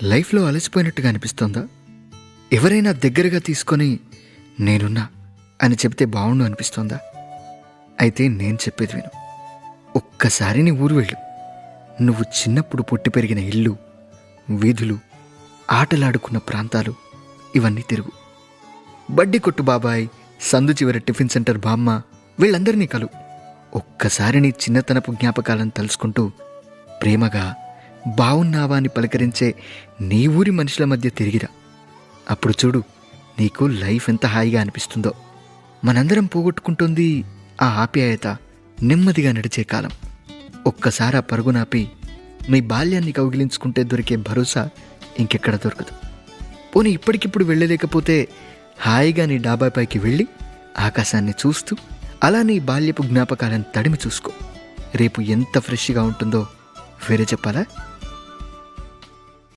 లైఫ్లో అలసిపోయినట్టుగా అనిపిస్తోందా? ఎవరైనా దగ్గరగా తీసుకొని నేనున్నా అని చెబితే బావుండు అనిపిస్తోందా? అయితే నేను చెప్పేది విను. ఒక్కసారి నీ ఊరు వెళ్ళు. నువ్వు చిన్నప్పుడు పుట్టి పెరిగిన ఇల్లు, వీధులు, ఆటలాడుకున్న ప్రాంతాలు ఇవన్నీ తిరుగు. బడ్డీ కొట్టు బాబాయ్, సందు చివర టిఫిన్ సెంటర్ బామ్మ వీళ్ళందరినీ కలు. ఒక్కసారి నీ చిన్నతనపు జ్ఞాపకాలను తలుసుకుంటూ ప్రేమగా బావున్నావా అని పలకరించే నీ ఊరి మనుషుల మధ్య తిరిగిరా. అప్పుడు చూడు, నీకు లైఫ్ ఎంత హాయిగా అనిపిస్తుందో. మనందరం పోగొట్టుకుంటోంది ఆ ఆప్యాయత, నెమ్మదిగా నడిచే కాలం. ఒక్కసారి ఆ పరుగునాపి మీ బాల్యాన్ని కౌగిలించుకుంటే దొరికే భరోసా ఇంకెక్కడ దొరకదు. పోనీ ఇప్పటికిప్పుడు వెళ్ళలేకపోతే హాయిగా నీ డాబాపైకి వెళ్ళి ఆకాశాన్ని చూస్తూ అలా నీ బాల్యపు జ్ఞాపకాలను తడిమి చూసుకో. రేపు ఎంత ఫ్రెష్గా ఉంటుందో వేరే చెప్పాలా?